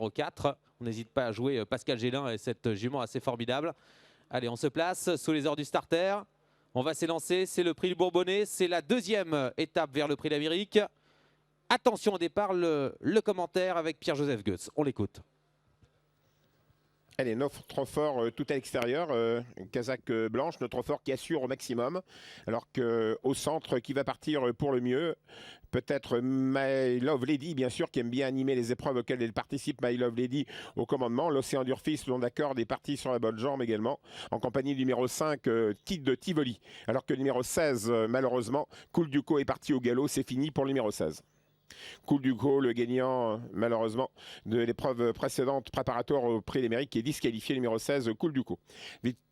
numéro 4. On n'hésite pas à jouer Pascal Gélin et cette jument assez formidable. Allez, on se place sous les ordres du starter. On va s'élancer, c'est le prix du Bourbonnais. C'est la deuxième étape vers le prix d'Amérique. Attention au départ, le commentaire avec Pierre-Joseph Goetz. On l'écoute. Allez, notre fort tout à l'extérieur, casaque blanche, notre fort qui assure au maximum. Alors qu'au centre, qui va partir pour le mieux, peut-être My Love Lady, bien sûr, qui aime bien animer les épreuves auxquelles elle participe. My Love Lady au commandement. L'Océan d'Urfis, le long d'accord, est parti sur la bonne jambe également, en compagnie du numéro 5, Kid de Tivoli. Alors que le numéro 16, malheureusement, Cool Duco est parti au galop. C'est fini pour le numéro 16. Cool Duco, le gagnant malheureusement de l'épreuve précédente préparatoire au Prix d'Amérique, qui est disqualifié, numéro 16, Cool Duco. Victoire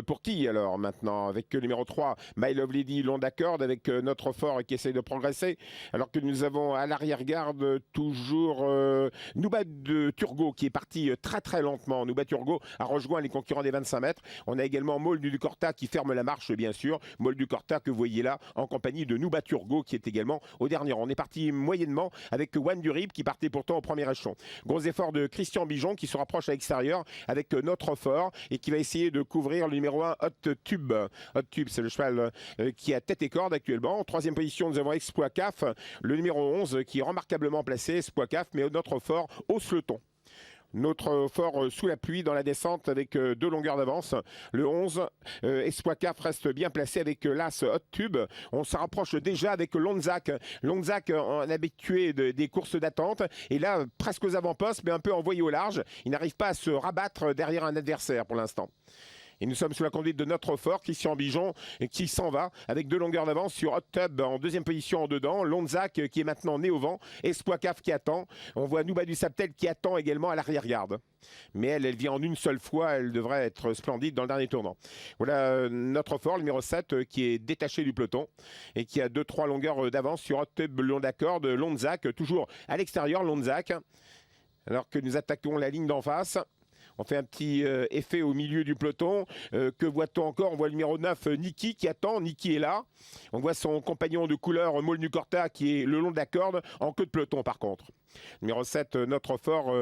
pour qui alors maintenant? Avec le numéro 3, My Love Lady, long d'accord, avec notre fort qui essaye de progresser. Alors que nous avons à l'arrière-garde toujours Nouba de Turgot qui est parti très lentement. Nouba Turgot a rejoint les concurrents des 25 mètres. On a également Maul du Corta qui ferme la marche, bien sûr. Maul du Corta que vous voyez là en compagnie de Nouba Turgot qui est également au dernier rang. On est parti moyennement avec One du Rib qui partait pourtant au premier échelon. Gros effort de Christian Bijon qui se rapproche à l'extérieur avec notre fort et qui va essayer de couvrir le numéro 1, Hot Tube. Hot Tube, c'est le cheval qui a tête et corde actuellement. En troisième position, nous avons Exploit CAF, le numéro 11, qui est remarquablement placé, Exploit CAF, mais notre fort hausse le ton. Notre fort sous la pluie dans la descente avec 2 longueurs d'avance. Le 11, Exploit CAF reste bien placé avec l'As Hot Tube. On se rapproche déjà avec Lonzac. Lonzac, un habitué des courses d'attente. Et là, presque aux avant-postes, mais un peu envoyé au large. Il n'arrive pas à se rabattre derrière un adversaire pour l'instant. Et nous sommes sous la conduite de notre fort, Christian Bijon, qui s'en va avec 2 longueurs d'avance sur Hot Tub en deuxième position en dedans. Lonzac qui est maintenant né au vent. Exploit CAF qui attend. On voit Nouba du Saptel qui attend également à l'arrière-garde. Mais elle vient en une seule fois. Elle devrait être splendide dans le dernier tournant. Voilà notre fort, le numéro 7, qui est détaché du peloton et qui a 2-3 longueurs d'avance sur Hot Tub long d'accord de Lonzac. Toujours à l'extérieur, Lonzac. Alors que nous attaquons la ligne d'en face. On fait un petit effet au milieu du peloton. Que voit-on encore? On voit le numéro 9, Niki, qui attend. Niki est là. On voit son compagnon de couleur, Molnu Corta, qui est le long de la corde, en queue de peloton par contre. Numéro 7, notre fort,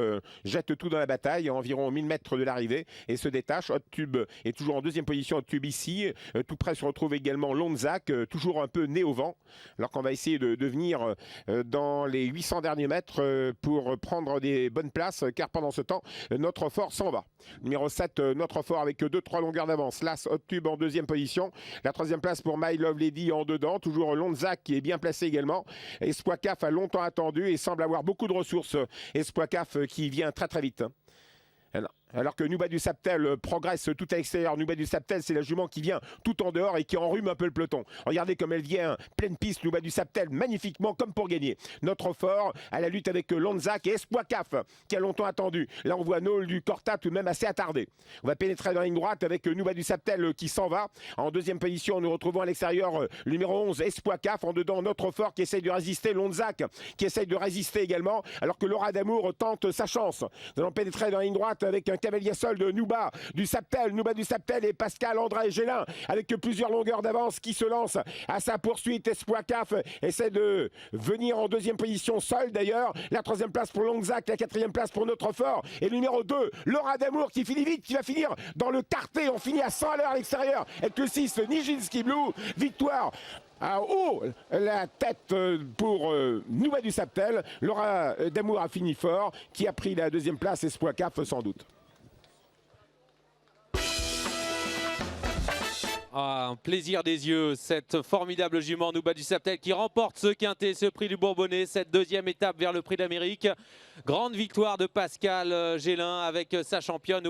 jette tout dans la bataille, à environ 1000 mètres de l'arrivée, et se détache. Hot Tube est toujours en deuxième position, Hot Tube ici. Tout près se retrouve également Lonzac, toujours un peu né au vent, alors qu'on va essayer de venir dans les 800 derniers mètres pour prendre des bonnes places, car pendant ce temps, notre fort s'en va. Numéro 7, notre fort avec 2-3 longueurs d'avance. L'As Hot Tube en deuxième position. La troisième place pour My Love Lady en dedans. Toujours Lonzac qui est bien placé également. Exploit CAF a longtemps attendu et semble avoir beaucoup de ressources. Exploit CAF qui vient très vite. Alors que Nouba du Saptel progresse tout à l'extérieur. Nouba du Saptel, c'est la jument qui vient tout en dehors et qui enrhume un peu le peloton. Regardez comme elle vient pleine piste, Nouba du Saptel, magnifiquement comme pour gagner. Notre fort à la lutte avec Lonzac et Exploit CAF qui a longtemps attendu. Là, on voit Nol du Corta tout de même assez attardé. On va pénétrer dans la ligne droite avec Nouba du Saptel qui s'en va. En deuxième position, nous retrouvons à l'extérieur le numéro 11, Exploit CAF. En dedans, notre fort qui essaye de résister, Lonzac qui essaye de résister également. Alors que Laura d'Amour tente sa chance. Nous allons pénétrer dans la ligne droite avec un cavalier seul de Nouba du Saptel et Pascal André Gélin avec plusieurs longueurs d'avance qui se lance à sa poursuite. Exploit CAF essaie de venir en deuxième position seul d'ailleurs. La troisième place pour Lonzac, la quatrième place pour notre fort et le numéro 2, Laura d'Amour qui finit vite, qui va finir dans le quartet. On finit à 100 à l'heure à l'extérieur avec le 6, Nijinsky Blue. Victoire à haut la tête pour Nouba du Saptel. Laura d'Amour a fini fort, qui a pris la deuxième place. Exploit CAF sans doute. Ah, un plaisir des yeux, cette formidable jument Nouba du Saptel qui remporte ce quintet, ce prix du Bourbonnais, cette deuxième étape vers le prix d'Amérique. Grande victoire de Pascal Gélin avec sa championne.